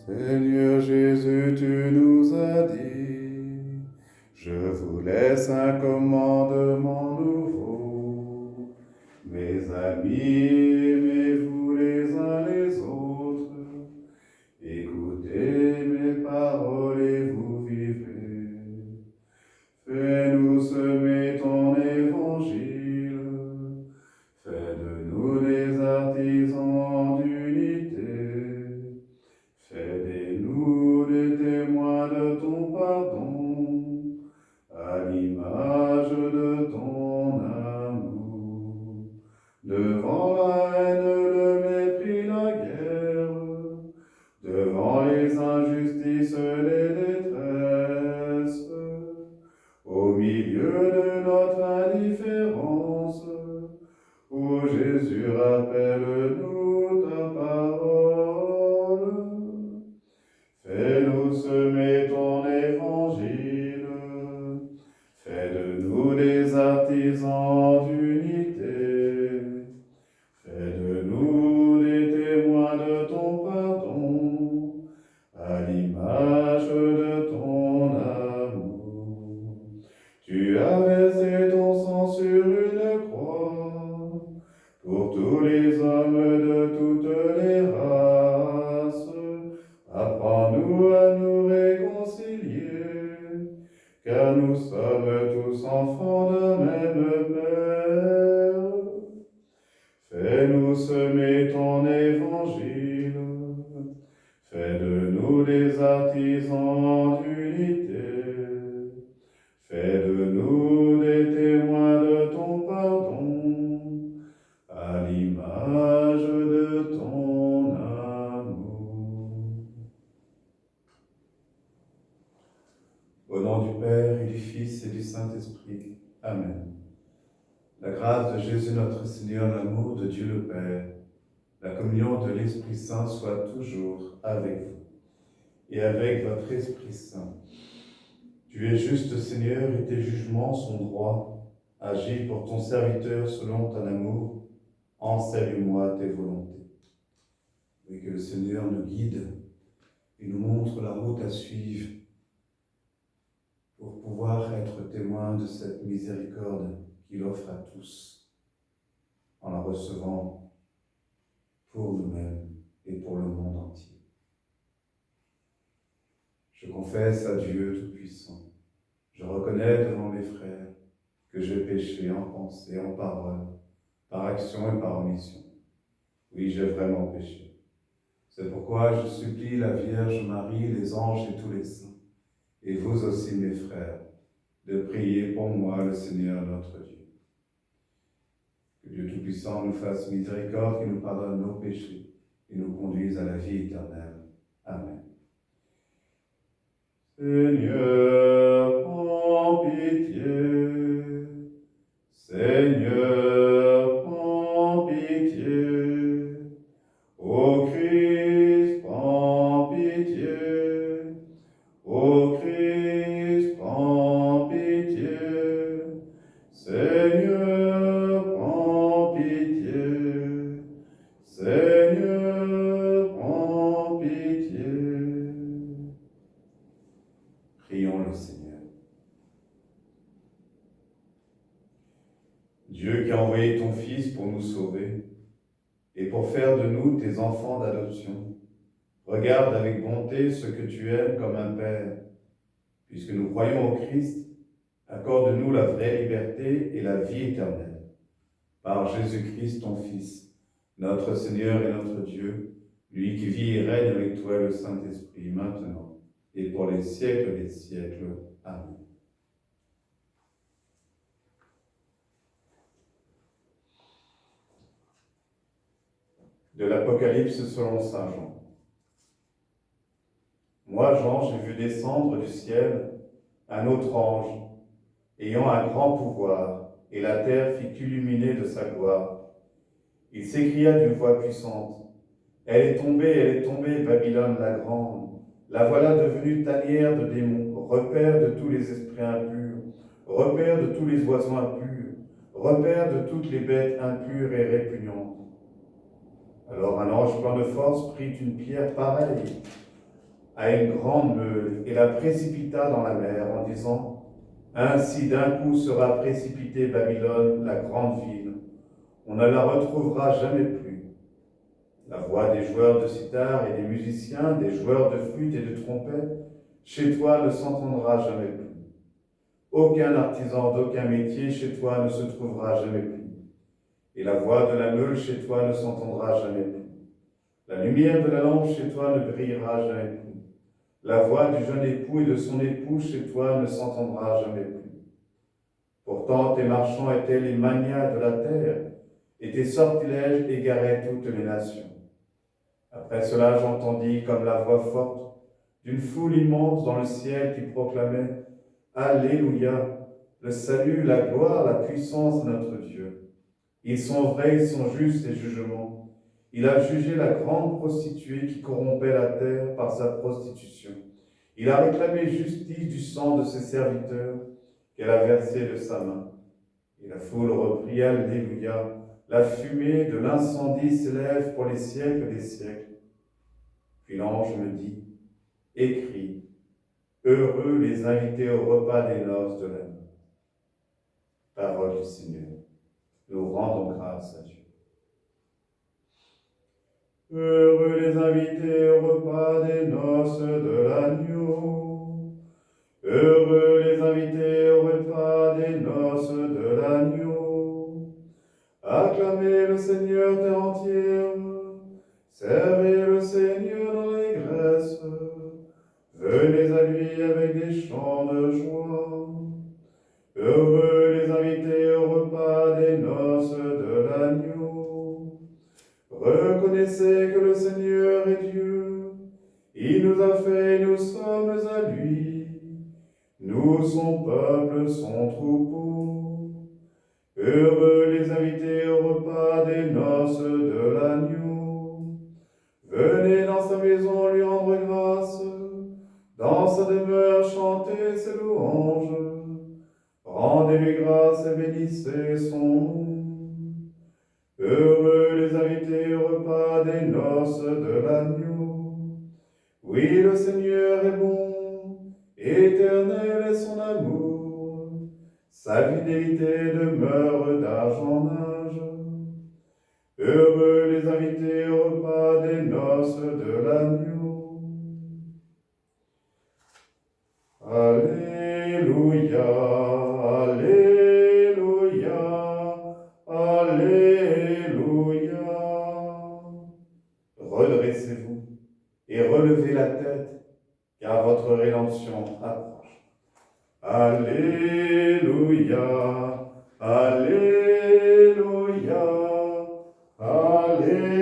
Seigneur Jésus, tu nous as dit, je vous laisse un commandement nouveau. Mes amis, aimez-vous les uns les autres. Écoutez mes paroles et vous vivrez. Fais-nous semer ton évangile. Fais de nous des artisans d'unité. Fais-nous des témoins de ton pardon, à l'image de ton amour. Devant la haine, le mépris, la guerre, devant les injustices, les détresses, au milieu de notre indifférence, ô Jésus, rappelle-nous ta parole. Fais-nous semer ton évangile. Fais de nous des artisans d'unité. Fais de nous des témoins de ton pardon, à l'image de ton amour. Tu as versé ton sang sur une croix, pour tous les hommes de toutes les races. Apprends-nous à nous réconcilier, car nous sommes tous enfants d'un même Père. Fais-nous semer ton évangile. Fais de nous des artisans d'unité. Fais de nous des témoins de ton pardon, à l'image de ton amour. Au nom du Père et du Fils et du Saint-Esprit. Amen. La grâce de Jésus notre Seigneur, l'amour de Dieu le Père, la communion de l'Esprit Saint soit toujours avec vous et avec votre Esprit Saint. Tu es juste, Seigneur, et tes jugements sont droits. Agis pour ton serviteur selon ton amour. Enseigne-moi tes volontés. Et que le Seigneur nous guide et nous montre la route à suivre pour pouvoir être témoins de cette miséricorde qu'il offre à tous, en la recevant pour nous-mêmes et pour le monde entier. Je confesse à Dieu Tout-Puissant, je reconnais devant mes frères que j'ai péché en pensée, en parole, par action et par omission. Oui, j'ai vraiment péché. C'est pourquoi je supplie la Vierge Marie, les anges et tous les saints, et vous aussi mes frères, de prier pour moi le Seigneur notre Dieu. Que Dieu Tout-Puissant nous fasse miséricorde, qu'il nous pardonne nos péchés et nous conduise à la vie éternelle. Amen. Seigneur, prends pitié. Seigneur, prends pitié. Ô Christ, prends pitié. Ô Christ, prends pitié. Seigneur, prends pitié. Seigneur, prends pitié. Prions le Seigneur. Dieu qui a envoyé ton Fils pour nous sauver et pour faire de nous tes enfants d'adoption, regarde avec bonté ce que tu aimes comme un Père. Puisque nous croyons au Christ, accorde-nous la vraie liberté et la vie éternelle. Par Jésus-Christ, ton Fils, notre Seigneur et notre Dieu, lui qui vit et règne avec toi le Saint-Esprit, maintenant et pour les siècles des siècles. Amen. De l'Apocalypse selon saint Jean. Moi, Jean, j'ai vu descendre du ciel un autre ange, ayant un grand pouvoir, et la terre fit illuminer de sa gloire. Il s'écria d'une voix puissante, « Elle est tombée, Babylone la grande. La voilà devenue tanière de démons, repère de tous les esprits impurs, repère de tous les oiseaux impurs, repère de toutes les bêtes impures et répugnantes. » Alors un ange plein de force prit une pierre pareille à une grande meule et la précipita dans la mer en disant, ainsi d'un coup sera précipitée Babylone, la grande ville. On ne la retrouvera jamais plus. La voix des joueurs de sitar et des musiciens, des joueurs de flûte et de trompette, chez toi ne s'entendra jamais plus. Aucun artisan d'aucun métier chez toi ne se trouvera jamais plus. Et la voix de la meule chez toi ne s'entendra jamais plus. La lumière de la lampe chez toi ne brillera jamais plus. La voix du jeune époux et de son époux chez toi ne s'entendra jamais plus. Pourtant, tes marchands étaient les manias de la terre, et tes sortilèges égaraient toutes les nations. Après cela, j'entendis comme la voix forte d'une foule immense dans le ciel qui proclamait « Alléluia, le salut, la gloire, la puissance de notre Dieu. Ils sont vrais, ils sont justes, les jugements. Il a jugé la grande prostituée qui corrompait la terre par sa prostitution. Il a réclamé justice du sang de ses serviteurs qu'elle a versé de sa main. » Et la foule reprit « Alléluia, la fumée de l'incendie s'élève pour les siècles des siècles. » Puis l'ange me dit, écris, heureux les invités au repas des noces de l'agneau. Parole du Seigneur. Nous rendons grâce à Dieu. Heureux les invités au repas des noces de l'agneau. Heureux les invités au repas des noces de l'agneau. Acclamez le Seigneur terre entière. Servez le Seigneur dans l'allégresse. Venez à lui avec des chants de joie. Heureux les invités au repas des noces de l'agneau. Reconnaissez que le Seigneur est Dieu. Il nous a fait, nous sommes à lui. Nous, son peuple, son troupeau. Heureux les invités au repas des noces de l'agneau. Venez dans sa maison lui rendre grâce. Dans sa demeure, chantez ses louanges. Rendez-lui grâce et bénissez son nom. Heureux les invités au repas des noces de l'agneau. Oui, le Seigneur est bon, éternel est son amour. Sa fidélité demeure d'âge en âge. Heureux les invités au repas des noces de l'agneau. Alléluia, Alléluia, Alléluia. Redressez-vous et relevez la tête, car votre rédemption approche. Alléluia, Alléluia, Alléluia.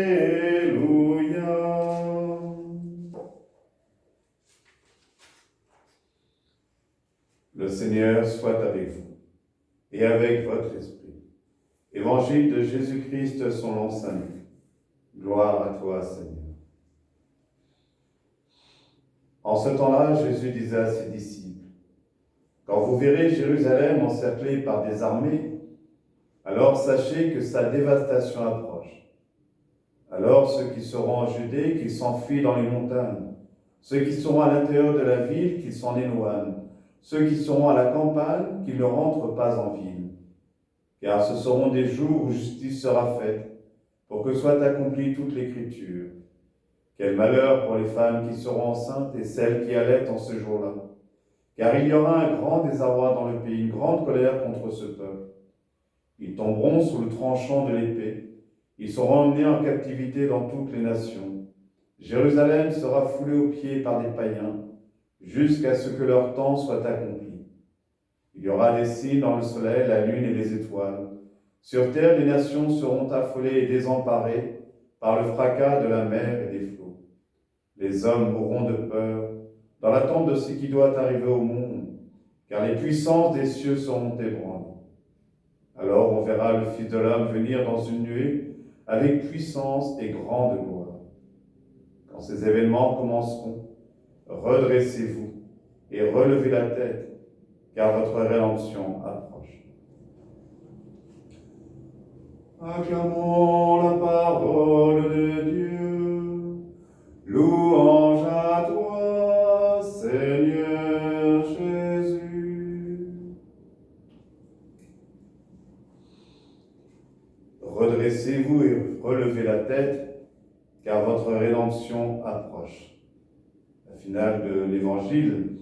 Le Seigneur soit avec vous et avec votre esprit. Évangile de Jésus-Christ son long salut. Gloire à toi, Seigneur. En ce temps-là, Jésus disait à ses disciples, « Quand vous verrez Jérusalem encerclée par des armées, alors sachez que sa dévastation approche. Alors ceux qui seront en Judée, qu'ils s'enfuient dans les montagnes, ceux qui seront à l'intérieur de la ville, qu'ils s'en éloignent, ceux qui seront à la campagne, qu'ils ne rentrent pas en ville. Car ce seront des jours où justice sera faite, pour que soit accomplie toute l'Écriture. Quel malheur pour les femmes qui seront enceintes et celles qui allaitent en ce jour-là. Car il y aura un grand désarroi dans le pays, une grande colère contre ce peuple. Ils tomberont sous le tranchant de l'épée, ils seront emmenés en captivité dans toutes les nations. Jérusalem sera foulée aux pieds par des païens, jusqu'à ce que leur temps soit accompli. Il y aura des signes dans le soleil, la lune et les étoiles. Sur terre, les nations seront affolées et désemparées par le fracas de la mer et des flots. Les hommes mourront de peur dans l'attente de ce qui doit arriver au monde, car les puissances des cieux seront ébranlées. Alors on verra le Fils de l'homme venir dans une nuée avec puissance et grande gloire. Quand ces événements commenceront, redressez-vous et relevez la tête, car votre rédemption approche. Acclamons la parole de Dieu. Louange à toi, tête, car votre rédemption approche. La finale de l'Évangile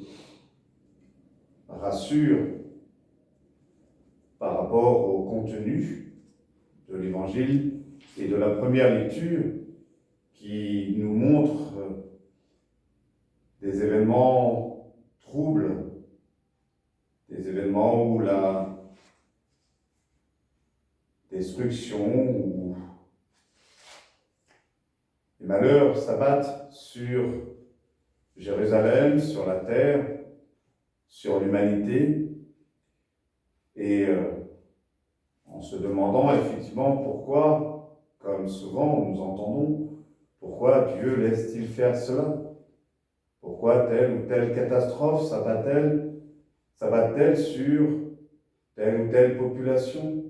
rassure par rapport au contenu de l'Évangile et de la première lecture qui nous montre des événements troubles, des événements où la destruction, où les malheurs s'abattent sur Jérusalem, sur la terre, sur l'humanité, et en se demandant effectivement pourquoi, comme souvent nous entendons, pourquoi Dieu laisse-t-il faire cela? Pourquoi telle ou telle catastrophe s'abat-t-elle sur telle ou telle population?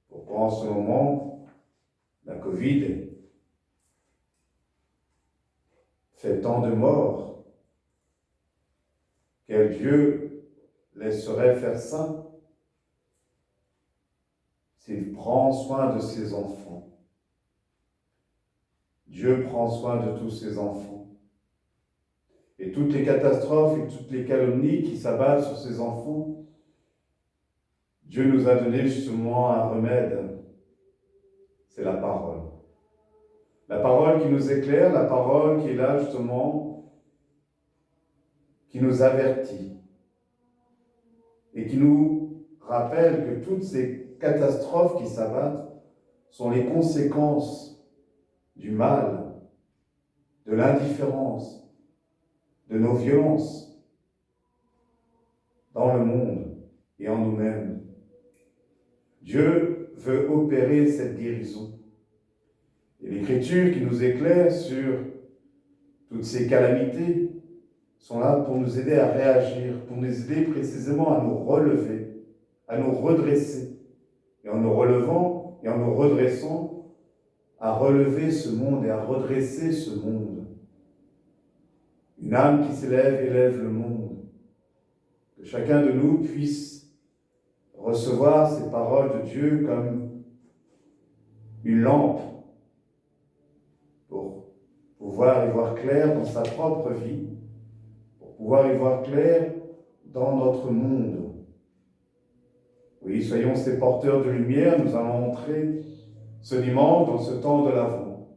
Pourquoi en ce moment la Covid fait tant de morts? Quel Dieu laisserait faire ça s'il prend soin de ses enfants? Dieu prend soin de tous ses enfants. Et toutes les catastrophes et toutes les calomnies qui s'abattent sur ses enfants, Dieu nous a donné justement un remède, c'est la parole. La parole qui nous éclaire, la parole qui est là justement, qui nous avertit et qui nous rappelle que toutes ces catastrophes qui s'abattent sont les conséquences du mal, de l'indifférence, de nos violences dans le monde et en nous-mêmes. Dieu veut opérer cette guérison. Et l'Écriture qui nous éclaire sur toutes ces calamités sont là pour nous aider à réagir, pour nous aider précisément à nous relever, à nous redresser. Et en nous relevant et en nous redressant, à relever ce monde et à redresser ce monde. Une âme qui s'élève élève le monde. Que chacun de nous puisse recevoir ces paroles de Dieu comme une lampe pour pouvoir y voir clair dans sa propre vie, pour pouvoir y voir clair dans notre monde. Oui, soyons ces porteurs de lumière, nous allons entrer ce dimanche dans ce temps de l'Avent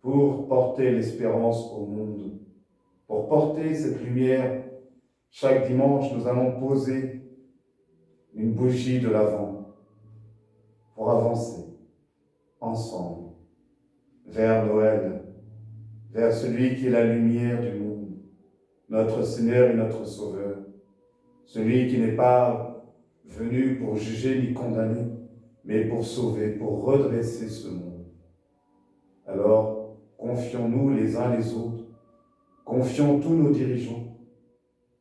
pour porter l'espérance au monde, pour porter cette lumière. Chaque dimanche, nous allons poser une bougie de l'Avent pour avancer ensemble vers Noël, vers celui qui est la lumière du monde, notre Seigneur et notre Sauveur, celui qui n'est pas venu pour juger ni condamner, mais pour sauver, pour redresser ce monde. Alors, confions-nous les uns les autres, confions tous nos dirigeants,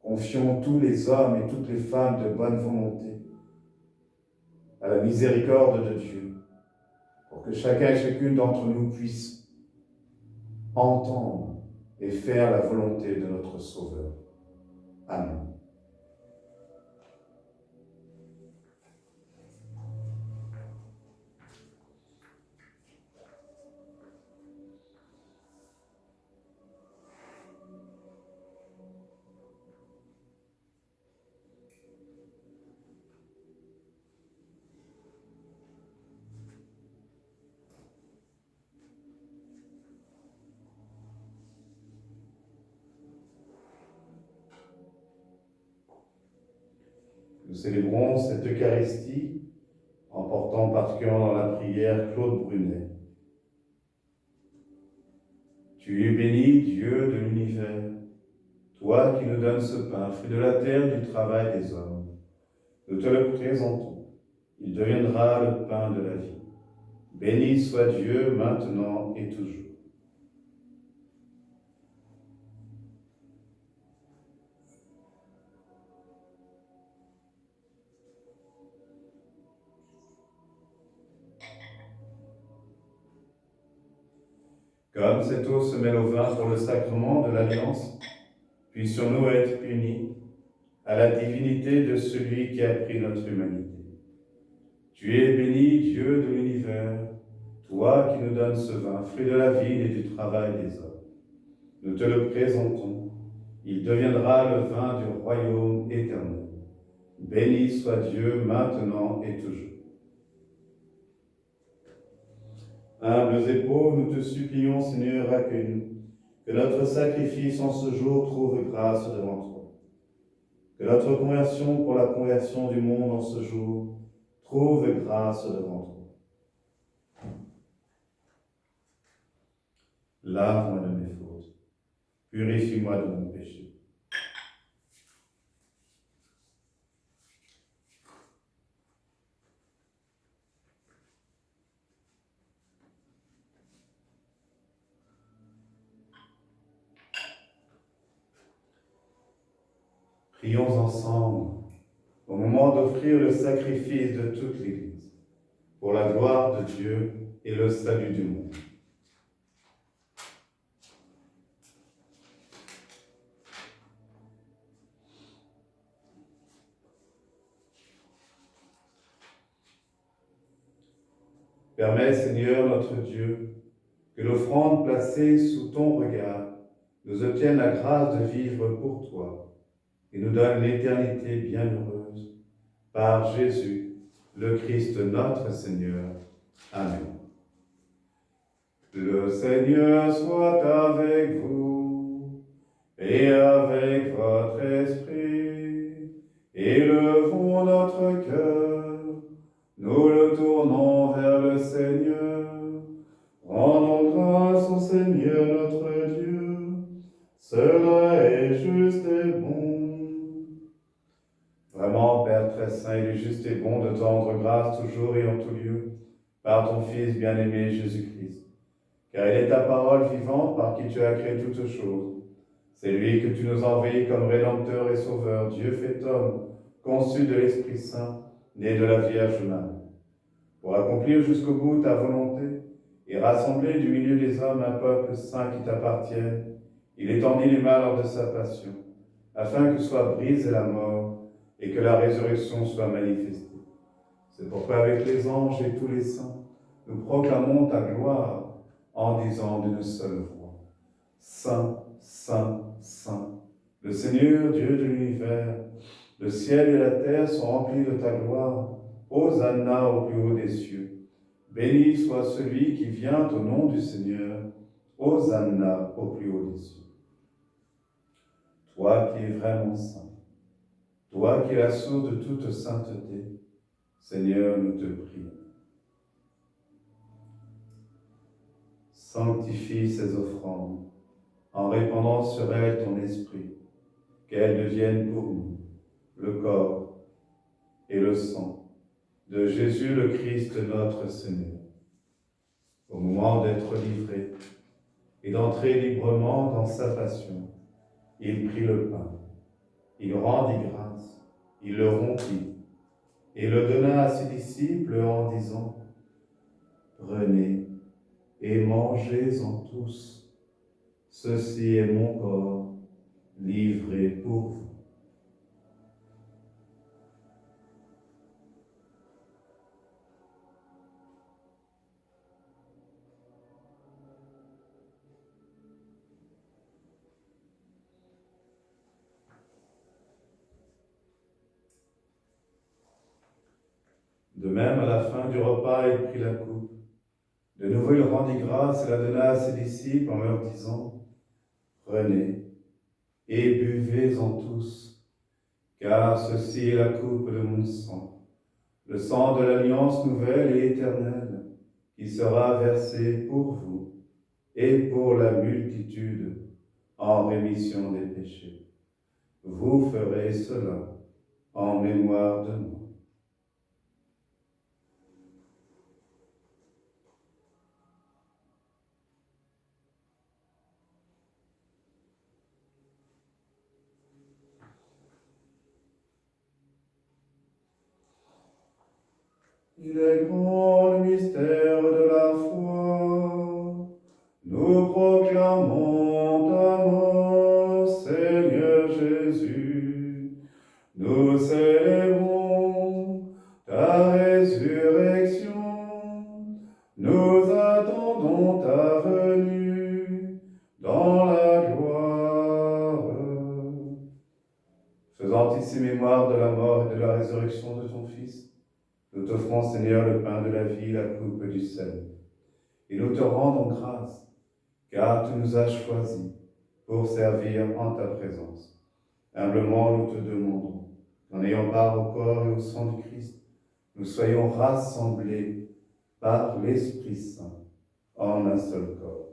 confions tous les hommes et toutes les femmes de bonne volonté à la miséricorde de Dieu, pour que chacun et chacune d'entre nous puisse entendre et faire la volonté de notre Sauveur. Amen. Nous célébrons cette Eucharistie en portant particulièrement dans la prière Claude Brunet. Tu es béni, Dieu de l'univers, toi qui nous donnes ce pain, fruit de la terre, du travail des hommes. Nous te le présentons, il deviendra le pain de la vie. Béni soit Dieu maintenant et toujours. Comme cette eau se mêle au vin pour le sacrement de l'Alliance, puissions-nous être unis à la divinité de celui qui a pris notre humanité. Tu es béni, Dieu de l'univers, toi qui nous donnes ce vin, fruit de la vigne et du travail des hommes. Nous te le présentons, il deviendra le vin du royaume éternel. Béni soit Dieu maintenant et toujours. Humbles et pauvres, nous te supplions, Seigneur, accueille-nous, que notre sacrifice en ce jour trouve grâce devant toi. Que notre conversion pour la conversion du monde en ce jour trouve grâce devant toi. Lave-moi de mes fautes, purifie-moi de mon péché. Prions ensemble au moment d'offrir le sacrifice de toute l'Église, pour la gloire de Dieu et le salut du monde. Permets, Seigneur notre Dieu, que l'offrande placée sous ton regard nous obtienne la grâce de vivre pour toi et nous donne l'éternité bienheureuse. Par Jésus, le Christ notre Seigneur. Amen. Le Seigneur soit avec vous et avec votre esprit. Élevons notre cœur, nous le tournons vers le Seigneur. Rendons grâce au Seigneur notre Dieu, cela est juste et bon. Vraiment, Père très saint, il est juste et bon de te rendre grâce toujours et en tout lieu, par ton Fils bien-aimé Jésus-Christ. Car il est ta parole vivante par qui tu as créé toutes choses. C'est lui que tu nous as envoyé comme Rédempteur et Sauveur, Dieu fait homme, conçu de l'Esprit Saint, né de la Vierge Marie. Pour accomplir jusqu'au bout ta volonté et rassembler du milieu des hommes un peuple saint qui t'appartienne, il étendit les mains lors de sa passion, afin que soit brisée la mort et que la résurrection soit manifestée. C'est pourquoi avec les anges et tous les saints, nous proclamons ta gloire en disant d'une seule voix: Saint, Saint, Saint, le Seigneur Dieu de l'univers, le ciel et la terre sont remplis de ta gloire. Hosanna au plus haut des cieux. Béni soit celui qui vient au nom du Seigneur. Hosanna au plus haut des cieux. Toi qui es vraiment saint, toi qui es la source de toute sainteté, Seigneur, nous te prions. Sanctifie ces offrandes, en répandant sur elles ton esprit, qu'elles deviennent pour nous le corps et le sang de Jésus le Christ notre Seigneur. Au moment d'être livré et d'entrer librement dans sa passion, il prit le pain, il rendit grâce, il le rompit et le donna à ses disciples en disant: Prenez et mangez-en tous, ceci est mon corps livré pour vous. De même, à la fin du repas, il prit la coupe. De nouveau, il rendit grâce et la donna à ses disciples en leur disant: Prenez et buvez-en tous, car ceci est la coupe de mon sang, le sang de l'alliance nouvelle et éternelle, qui sera versé pour vous et pour la multitude en rémission des péchés. Vous ferez cela en mémoire de moi. Il est grand le mystère de la foi. Nous proclamons ta mort, Seigneur Jésus. Nous célébrons ta résurrection attendons ta venue dans la gloire. Faisant ici mémoire de la mort et de la résurrection de ton Fils, nous t'offrons, Seigneur, le pain de la vie, la coupe du sel. Et nous te rendons grâce, car tu nous as choisis pour servir en ta présence. Humblement, nous te demandons, en ayant part au corps et au sang du Christ, nous soyons rassemblés par l'Esprit Saint en un seul corps.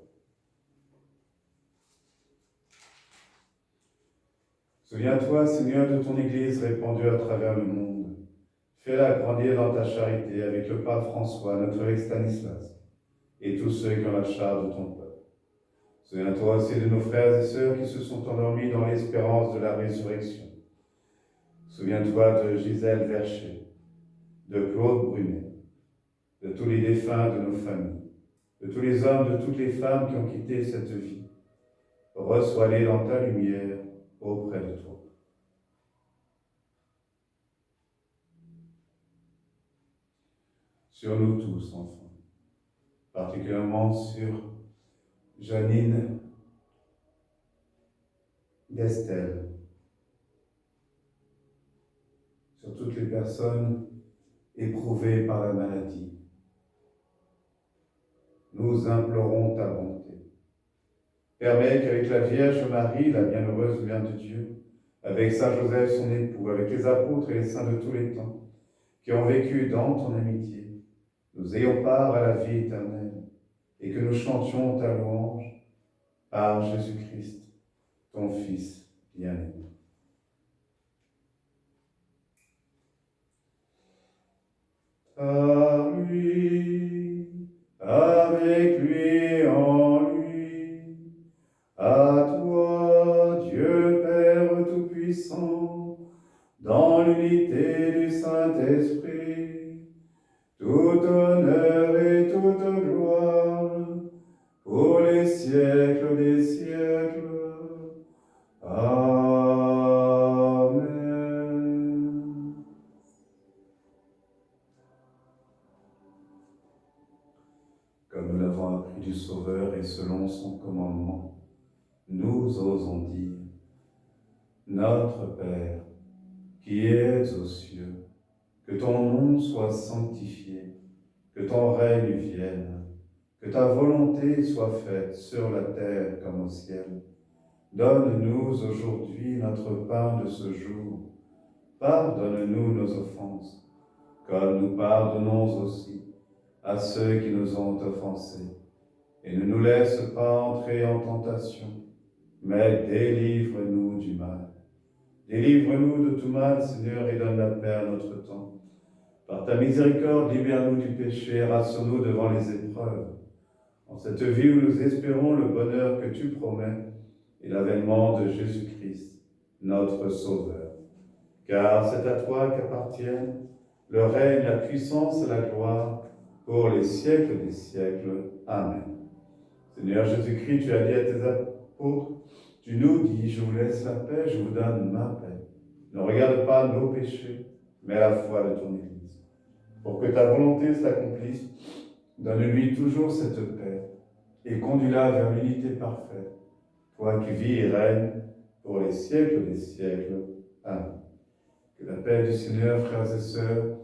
Souviens-toi, Seigneur, de ton Église répandue à travers le monde. Fais-la grandir dans ta charité avec le pape François, notre évêque Stanislas, et tous ceux qui ont la charge de ton peuple. Souviens-toi aussi de nos frères et sœurs qui se sont endormis dans l'espérance de la résurrection. Souviens-toi de Gisèle Vercher, de Claude Brunet, de tous les défunts de nos familles, de tous les hommes, de toutes les femmes qui ont quitté cette vie. Reçois-les dans ta lumière auprès de toi. Sur nous tous, enfants, particulièrement sur Janine d'Estelle, sur toutes les personnes éprouvées par la maladie. Nous implorons ta bonté. Permets qu'avec la Vierge Marie, la bienheureuse Mère de Dieu, avec Saint Joseph, son époux, avec les apôtres et les saints de tous les temps, qui ont vécu dans ton amitié, nous ayons part à la vie éternelle et que nous chantions ta louange par Jésus-Christ, ton Fils bien-aimé. Par lui, avec lui, en lui, à toi, Dieu Père Tout-Puissant, dans l'unité du Saint-Esprit, tout honneur et toute gloire, pour les siècles des siècles. Amen. Comme nous l'avons appris du Sauveur et selon son commandement, nous osons dire: Notre Père, qui es aux cieux, que ton nom soit sanctifié, que ton règne vienne, que ta volonté soit faite sur la terre comme au ciel. Donne-nous aujourd'hui notre pain de ce jour. Pardonne-nous nos offenses, comme nous pardonnons aussi à ceux qui nous ont offensés. Et ne nous laisse pas entrer en tentation, mais délivre-nous du mal. Délivre-nous de tout mal, Seigneur, et donne la paix à notre temps. Par ta miséricorde, libère-nous du péché, rassure-nous devant les épreuves. En cette vie où nous espérons le bonheur que tu promets et l'avènement de Jésus-Christ, notre Sauveur. Car c'est à toi qu'appartiennent le règne, la puissance et la gloire pour les siècles des siècles. Amen. Seigneur Jésus-Christ, tu as dit à tes apôtres, tu nous dis, je vous laisse la paix, je vous donne ma paix. Ne regarde pas nos péchés, mais la foi de ton Église. Pour que ta volonté s'accomplisse, donne-lui toujours cette paix et conduis-la vers l'unité parfaite, toi qui vis et règnes pour les siècles des siècles. Amen. Que la paix du Seigneur, frères et sœurs,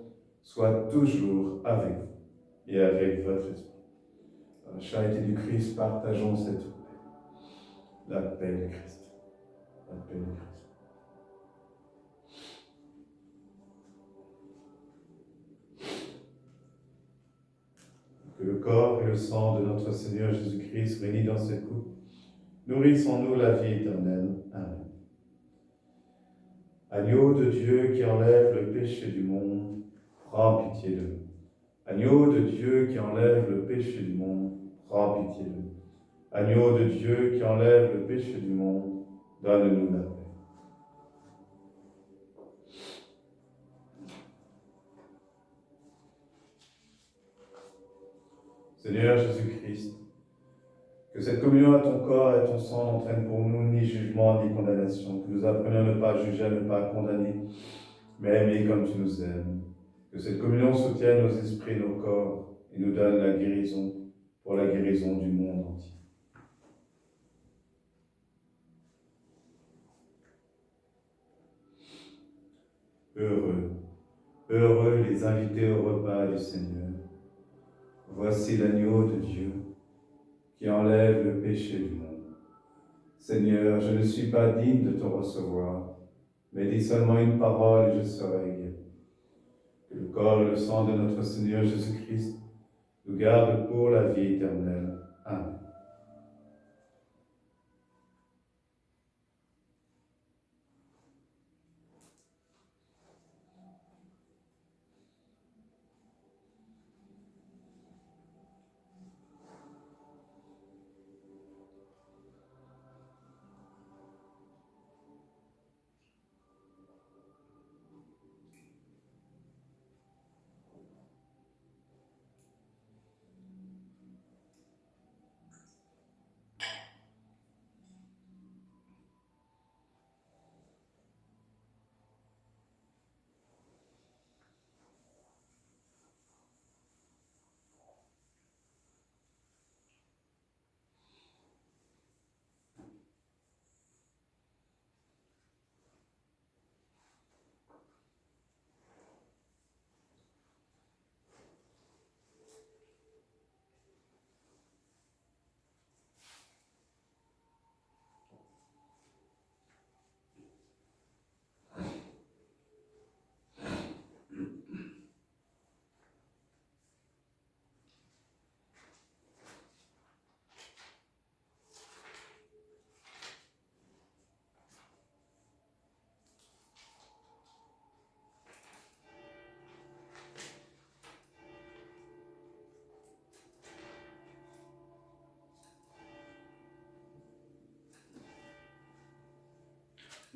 soit toujours avec vous et avec votre esprit. Dans la charité du Christ, partageons cette paix. La paix du Christ. La paix du Christ. Que le corps et le sang de notre Seigneur Jésus-Christ, réunis dans cette coupe, nourrissent en nous la vie éternelle. Amen. Agneau de Dieu qui enlève le péché du monde, prends pitié de nous. Agneau de Dieu qui enlève le péché du monde, prends pitié de nous. Agneau de Dieu qui enlève le péché du monde, donne-nous la paix. Seigneur Jésus-Christ, que cette communion à ton corps et à ton sang n'entraîne pour nous ni jugement ni condamnation, que nous apprenions à ne pas juger, à ne pas condamner, mais aimer comme tu nous aimes. Que cette communion soutienne nos esprits et nos corps et nous donne la guérison pour la guérison du monde entier. Heureux, heureux les invités au repas du Seigneur. Voici l'agneau de Dieu qui enlève le péché du monde. Seigneur, je ne suis pas digne de te recevoir, mais dis seulement une parole et je serai guéri. Que le corps et le sang de notre Seigneur Jésus-Christ nous gardent pour la vie éternelle. Amen.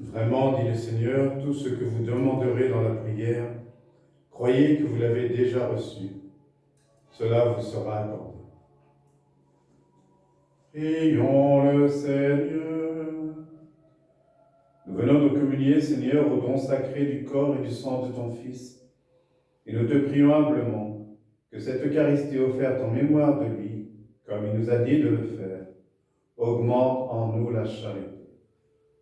Vraiment, dit le Seigneur, tout ce que vous demanderez dans la prière, croyez que vous l'avez déjà reçu. Cela vous sera accordé. Prions le Seigneur. Nous venons de communier, Seigneur, au don sacré du corps et du sang de ton Fils. Et nous te prions humblement que cette Eucharistie offerte en mémoire de lui, comme il nous a dit de le faire, augmente en nous la charité.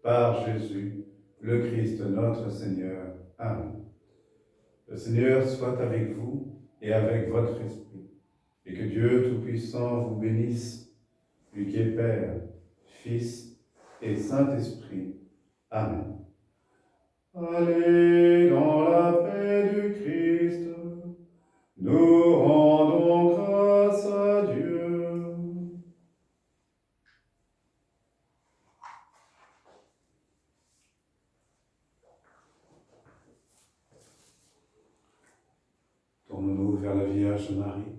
Par Jésus, le Christ notre Seigneur. Amen. Le Seigneur soit avec vous et avec votre esprit, et que Dieu Tout-Puissant vous bénisse, lui qui est Père, Fils et Saint-Esprit. Amen. Allez dans la paix du Christ, nous rendons grâce à Dieu. Tournons-nous vers la Vierge Marie,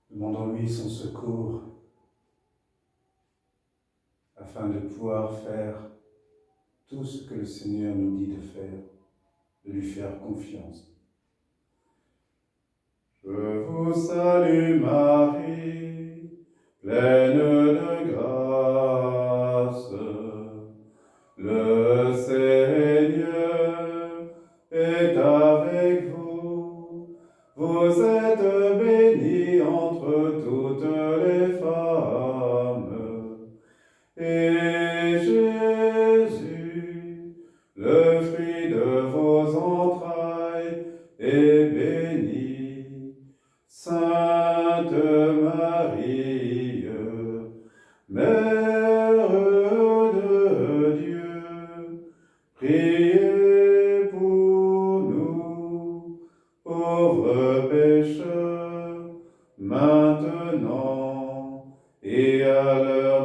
demandons-lui son secours afin de pouvoir faire tout ce que le Seigneur nous dit de faire, de lui faire confiance. Je vous salue Marie, pleine de grâce, le Seigneur est avec vous. Vous êtes bénie entre toutes les femmes, et Jésus, le fruit de vos entrailles, est béni. Sainte Marie, Mère de Dieu, priez pour nous, pauvres pécheurs, maintenant et à l'heure